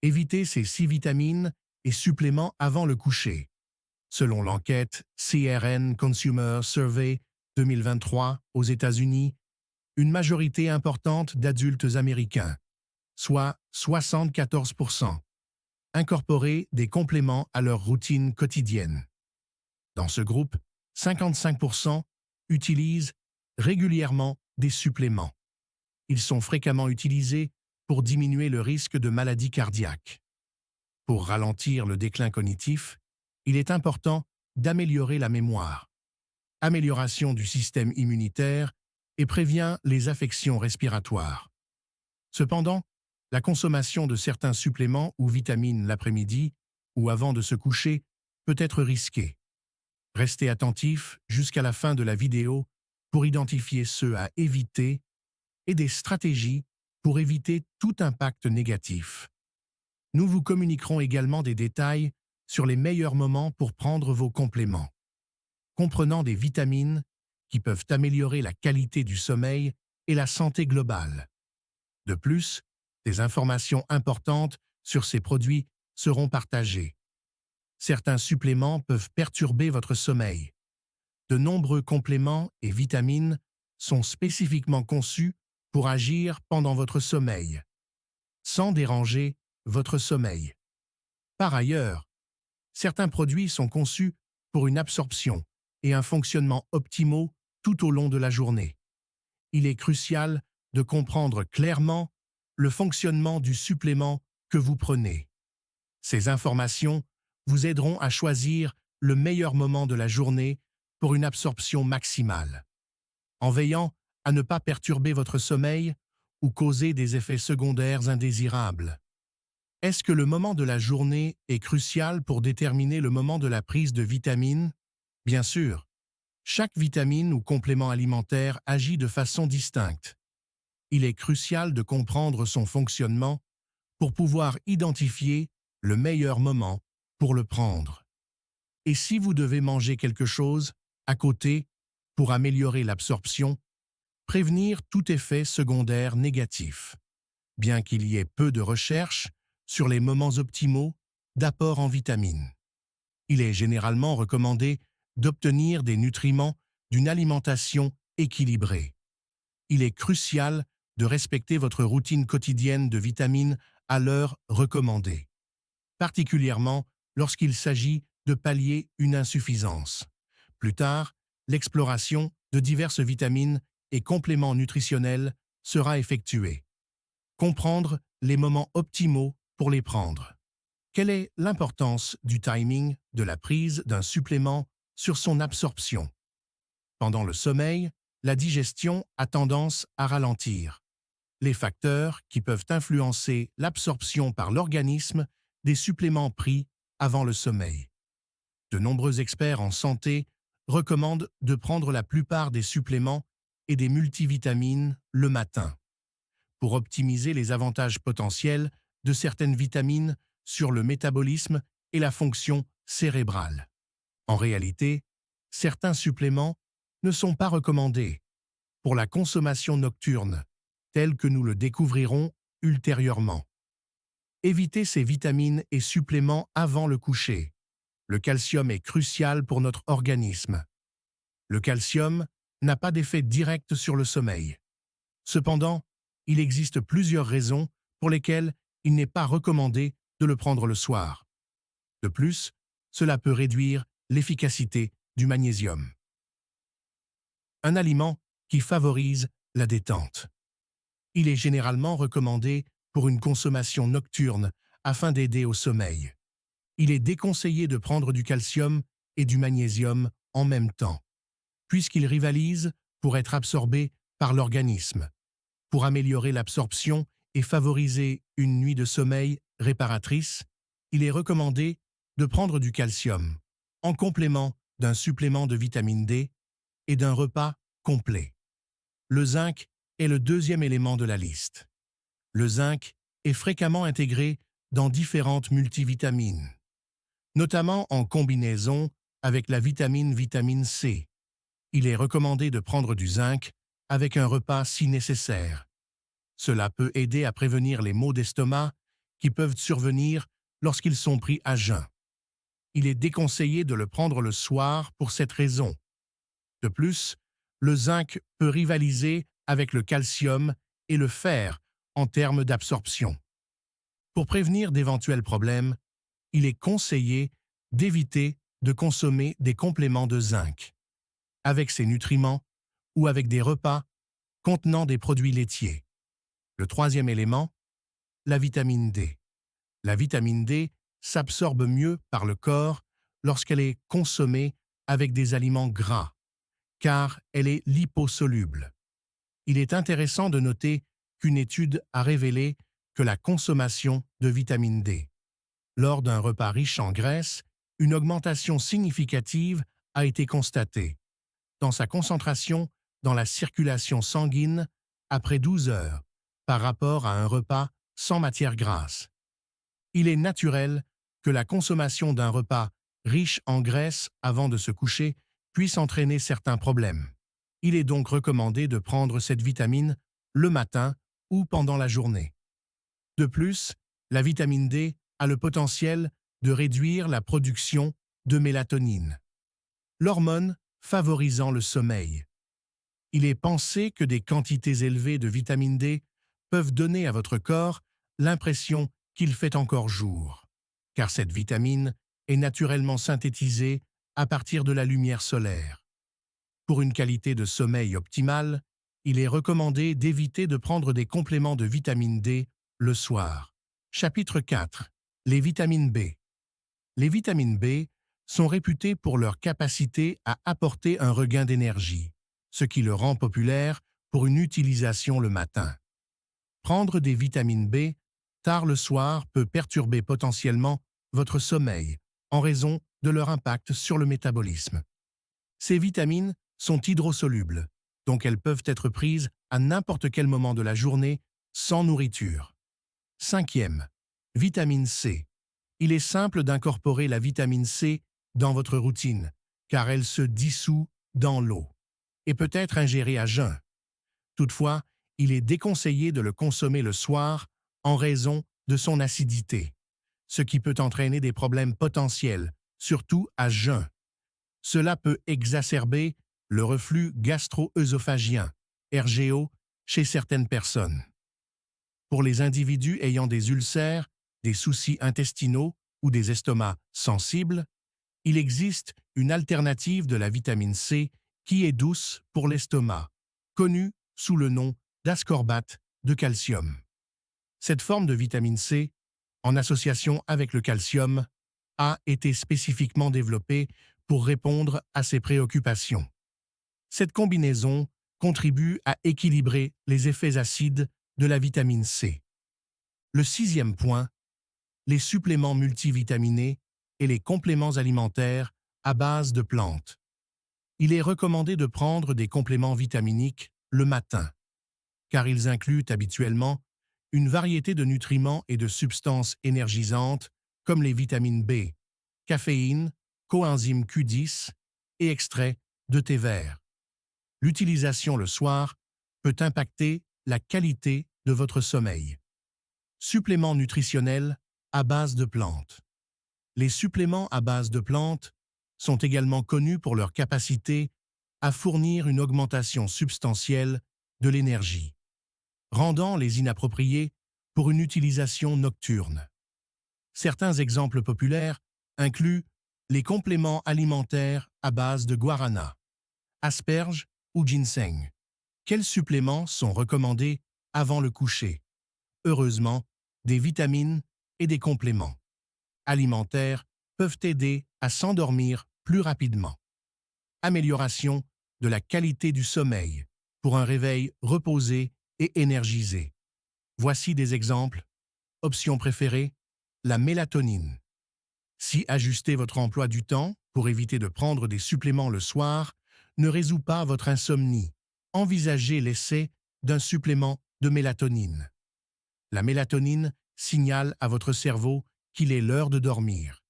Évitez ces 6 vitamines et suppléments avant le coucher. Selon l'enquête CRN Consumer Survey 2023 aux États-Unis, une majorité importante d'adultes américains, soit 74%, incorporaient des compléments à leur routine quotidienne. Dans ce groupe, 55% utilisent régulièrement des suppléments. Ils sont fréquemment utilisés pour diminuer le risque de maladies cardiaques. Pour ralentir le déclin cognitif, il est important d'améliorer la mémoire, amélioration du système immunitaire et prévient les affections respiratoires. Cependant, la consommation de certains suppléments ou vitamines l'après-midi ou avant de se coucher peut être risquée. Restez attentif jusqu'à la fin de la vidéo pour identifier ceux à éviter et des stratégies pour éviter tout impact négatif. Nous vous communiquerons également des détails sur les meilleurs moments pour prendre vos compléments, comprenant des vitamines qui peuvent améliorer la qualité du sommeil et la santé globale. De plus, des informations importantes sur ces produits seront partagées. Certains suppléments peuvent perturber votre sommeil. De nombreux compléments et vitamines sont spécifiquement conçus pour agir pendant votre sommeil, sans déranger votre sommeil. Par ailleurs, certains produits sont conçus pour une absorption et un fonctionnement optimaux tout au long de la journée. Il est crucial de comprendre clairement le fonctionnement du supplément que vous prenez. Ces informations vous aideront à choisir le meilleur moment de la journée pour une absorption maximale, en veillant à ne pas perturber votre sommeil ou causer des effets secondaires indésirables. Est-ce que le moment de la journée est crucial pour déterminer le moment de la prise de vitamines? Bien sûr. Chaque vitamine ou complément alimentaire agit de façon distincte. Il est crucial de comprendre son fonctionnement pour pouvoir identifier le meilleur moment pour le prendre. Et si vous devez manger quelque chose à côté pour améliorer l'absorption, prévenir tout effet secondaire négatif. Bien qu'il y ait peu de recherches sur les moments optimaux d'apport en vitamines, il est généralement recommandé d'obtenir des nutriments d'une alimentation équilibrée. Il est crucial de respecter votre routine quotidienne de vitamines à l'heure recommandée, particulièrement lorsqu'il s'agit de pallier une insuffisance. Plus tard, l'exploration de diverses vitamines et compléments nutritionnels sera effectuée. Comprendre les moments optimaux pour les prendre. Quelle est l'importance du timing de la prise d'un supplément sur son absorption? Pendant le sommeil, la digestion a tendance à ralentir. Les facteurs qui peuvent influencer l'absorption par l'organisme des suppléments pris avant le sommeil. De nombreux experts en santé recommandent de prendre la plupart des suppléments et des multivitamines le matin, pour optimiser les avantages potentiels de certaines vitamines sur le métabolisme et la fonction cérébrale. En réalité, certains suppléments ne sont pas recommandés pour la consommation nocturne, telle que nous le découvrirons ultérieurement. Évitez ces vitamines et suppléments avant le coucher. Le calcium est crucial pour notre organisme. Le calcium n'a pas d'effet direct sur le sommeil. Cependant, il existe plusieurs raisons pour lesquelles il n'est pas recommandé de le prendre le soir. De plus, cela peut réduire l'efficacité du magnésium. Un aliment qui favorise la détente. Il est généralement recommandé pour une consommation nocturne afin d'aider au sommeil. Il est déconseillé de prendre du calcium et du magnésium en même temps, puisqu'ils rivalisent pour être absorbés par l'organisme. Pour améliorer l'absorption et favoriser une nuit de sommeil réparatrice, il est recommandé de prendre du calcium, en complément d'un supplément de vitamine D et d'un repas complet. Le zinc est le deuxième élément de la liste. Le zinc est fréquemment intégré dans différentes multivitamines, notamment en combinaison avec la vitamine C. Il est recommandé de prendre du zinc avec un repas si nécessaire. Cela peut aider à prévenir les maux d'estomac qui peuvent survenir lorsqu'ils sont pris à jeun. Il est déconseillé de le prendre le soir pour cette raison. De plus, le zinc peut rivaliser avec le calcium et le fer en termes d'absorption. Pour prévenir d'éventuels problèmes, il est conseillé d'éviter de consommer des compléments de zinc avec ces nutriments ou avec des repas contenant des produits laitiers. Le troisième élément, la vitamine D. La vitamine D s'absorbe mieux par le corps lorsqu'elle est consommée avec des aliments gras, car elle est liposoluble. Il est intéressant de noter qu'une étude a révélé que la consommation de vitamine D lors d'un repas riche en graisse, une augmentation significative a été constatée dans sa concentration dans la circulation sanguine après 12 heures par rapport à un repas sans matière grasse. Il est naturel que la consommation d'un repas riche en graisse avant de se coucher puisse entraîner certains problèmes. Il est donc recommandé de prendre cette vitamine le matin ou pendant la journée. De plus, la vitamine D a le potentiel de réduire la production de mélatonine, l'hormone favorisant le sommeil. Il est pensé que des quantités élevées de vitamine D peuvent donner à votre corps l'impression qu'il fait encore jour, car cette vitamine est naturellement synthétisée à partir de la lumière solaire. Pour une qualité de sommeil optimale, il est recommandé d'éviter de prendre des compléments de vitamine D le soir. Chapitre 4. Les vitamines B. Les vitamines B sont réputées pour leur capacité à apporter un regain d'énergie, ce qui le rend populaire pour une utilisation le matin. Prendre des vitamines B tard le soir peut perturber potentiellement votre sommeil en raison de leur impact sur le métabolisme. Ces vitamines sont hydrosolubles, donc elles peuvent être prises à n'importe quel moment de la journée sans nourriture. Cinquième, vitamine C. Il est simple d'incorporer la vitamine C dans votre routine, car elle se dissout dans l'eau et peut être ingérée à jeun. Toutefois, il est déconseillé de le consommer le soir en raison de son acidité, ce qui peut entraîner des problèmes potentiels, surtout à jeun. Cela peut exacerber le reflux gastro-œsophagien, RGO, chez certaines personnes. Pour les individus ayant des ulcères, des soucis intestinaux ou des estomacs sensibles, il existe une alternative de la vitamine C qui est douce pour l'estomac, connue sous le nom d'ascorbate de calcium. Cette forme de vitamine C, en association avec le calcium, a été spécifiquement développée pour répondre à ces préoccupations. Cette combinaison contribue à équilibrer les effets acides de la vitamine C. Le sixième point, les suppléments multivitaminés et les compléments alimentaires à base de plantes. Il est recommandé de prendre des compléments vitaminiques le matin, car ils incluent habituellement une variété de nutriments et de substances énergisantes comme les vitamines B, caféine, coenzyme Q10 et extrait de thé vert. L'utilisation le soir peut impacter la qualité de votre sommeil. Suppléments nutritionnels à base de plantes. Les suppléments à base de plantes sont également connus pour leur capacité à fournir une augmentation substantielle de l'énergie, rendant les inappropriés pour une utilisation nocturne. Certains exemples populaires incluent les compléments alimentaires à base de guarana, asperges ou ginseng. Quels suppléments sont recommandés avant le coucher? Heureusement, des vitamines et des compléments alimentaires peuvent aider à s'endormir plus rapidement. Amélioration de la qualité du sommeil pour un réveil reposé et énergisé. Voici des exemples. Option préférée, la mélatonine. Si ajuster votre emploi du temps pour éviter de prendre des suppléments le soir ne résout pas votre insomnie, envisagez l'essai d'un supplément de mélatonine. La mélatonine signale à votre cerveau qu'il est l'heure de dormir.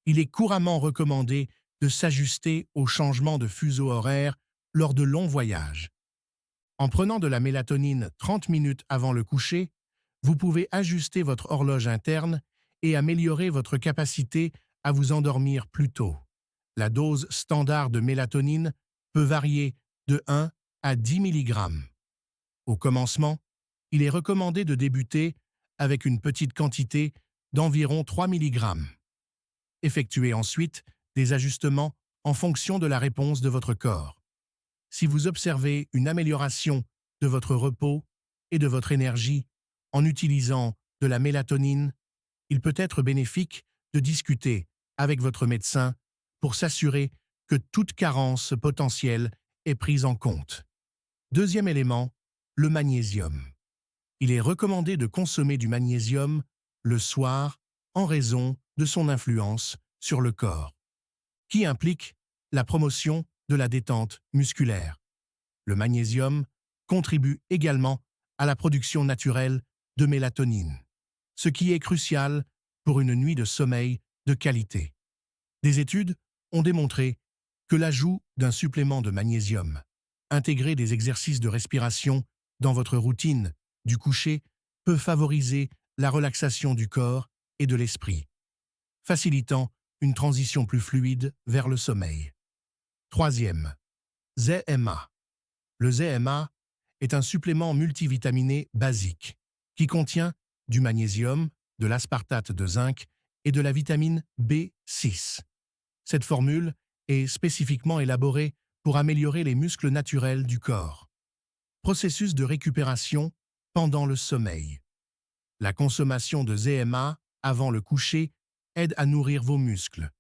Il est couramment recommandé de s'ajuster au changement de fuseau horaire lors de longs voyages. En prenant de la mélatonine 30 minutes avant le coucher, vous pouvez ajuster votre horloge interne et améliorer votre capacité à vous endormir plus tôt. La dose standard de mélatonine peut varier de 1 à 10 mg. Au commencement, il est recommandé de débuter avec une petite quantité d'environ 3 mg. Effectuez ensuite des ajustements en fonction de la réponse de votre corps. Si vous observez une amélioration de votre repos et de votre énergie en utilisant de la mélatonine, il peut être bénéfique de discuter avec votre médecin pour s'assurer que toute carence potentielle est prise en compte. Deuxième élément, le magnésium. Il est recommandé de consommer du magnésium le soir en raison de son influence sur le corps, qui implique la promotion de la détente musculaire. Le magnésium contribue également à la production naturelle de mélatonine, ce qui est crucial pour une nuit de sommeil de qualité. Des études ont démontré que l'ajout d'un supplément de magnésium, intégrer des exercices de respiration dans votre routine du coucher, peut favoriser la relaxation du corps et de l'esprit, facilitant une transition plus fluide vers le sommeil. Troisième, ZMA. Le ZMA est un supplément multivitaminé basique qui contient du magnésium, de l'aspartate de zinc et de la vitamine B6. Cette formule est spécifiquement élaborée pour améliorer les muscles naturels du corps. Processus de récupération pendant le sommeil. La consommation de ZMA avant le coucher aide à nourrir vos muscles,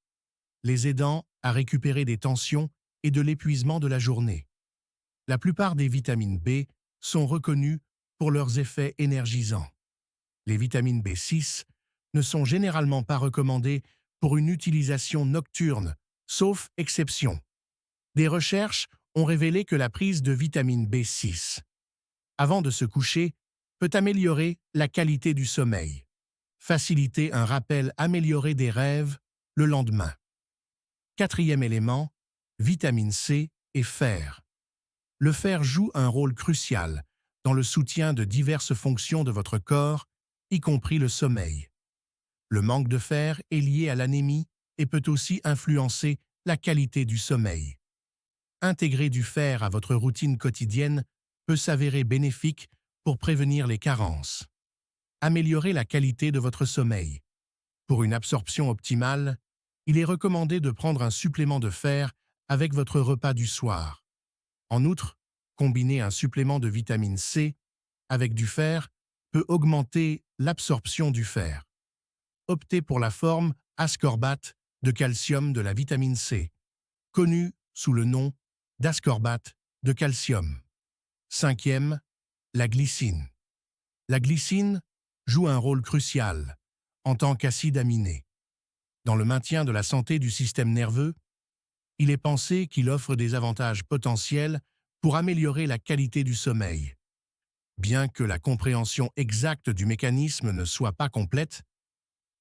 les aidant à récupérer des tensions et de l'épuisement de la journée. La plupart des vitamines B sont reconnues pour leurs effets énergisants. Les vitamines B6 ne sont généralement pas recommandées pour une utilisation nocturne, sauf exception. Des recherches ont révélé que la prise de vitamine B6 avant de se coucher peut améliorer la qualité du sommeil, faciliter un rappel amélioré des rêves le lendemain. Quatrième élément, vitamine C et fer. Le fer joue un rôle crucial dans le soutien de diverses fonctions de votre corps, y compris le sommeil. Le manque de fer est lié à l'anémie et peut aussi influencer la qualité du sommeil. Intégrer du fer à votre routine quotidienne peut s'avérer bénéfique pour prévenir les carences. Améliorer la qualité de votre sommeil. Pour une absorption optimale, il est recommandé de prendre un supplément de fer avec votre repas du soir. En outre, combiner un supplément de vitamine C avec du fer peut augmenter l'absorption du fer. Optez pour la forme ascorbate de calcium de la vitamine C, connue sous le nom d'ascorbate de calcium. Cinquième, la glycine. La glycine joue un rôle crucial en tant qu'acide aminé. Dans le maintien de la santé du système nerveux, il est pensé qu'il offre des avantages potentiels pour améliorer la qualité du sommeil. Bien que la compréhension exacte du mécanisme ne soit pas complète,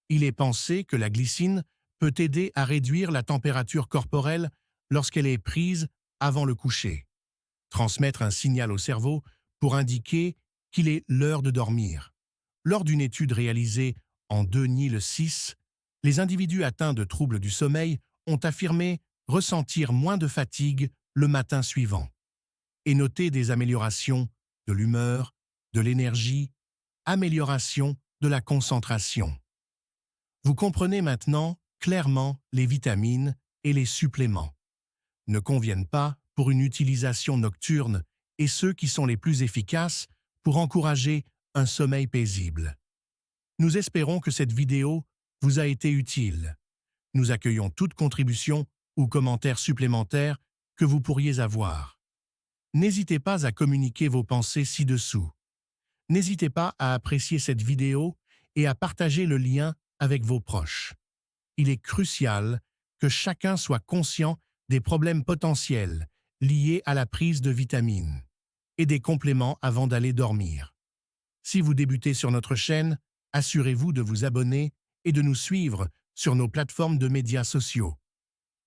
il est pensé que la glycine peut aider à réduire la température corporelle lorsqu'elle est prise avant le coucher, transmettre un signal au cerveau pour indiquer qu'il est l'heure de dormir. Lors d'une étude réalisée en 2006, les individus atteints de troubles du sommeil ont affirmé ressentir moins de fatigue le matin suivant et noter des améliorations de l'humeur, de l'énergie, amélioration de la concentration. Vous comprenez maintenant clairement les vitamines et les suppléments ne conviennent pas pour une utilisation nocturne et ceux qui sont les plus efficaces pour encourager un sommeil paisible. Nous espérons que cette vidéo vous a été utile. Nous accueillons toute contribution ou commentaire supplémentaire que vous pourriez avoir. N'hésitez pas à communiquer vos pensées ci-dessous. N'hésitez pas à apprécier cette vidéo et à partager le lien avec vos proches. Il est crucial que chacun soit conscient des problèmes potentiels liés à la prise de vitamines et des compléments avant d'aller dormir. Si vous débutez sur notre chaîne, assurez-vous de vous abonner et de nous suivre sur nos plateformes de médias sociaux,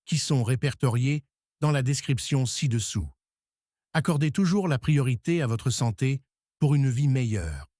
qui sont répertoriées dans la description ci-dessous. Accordez toujours la priorité à votre santé pour une vie meilleure.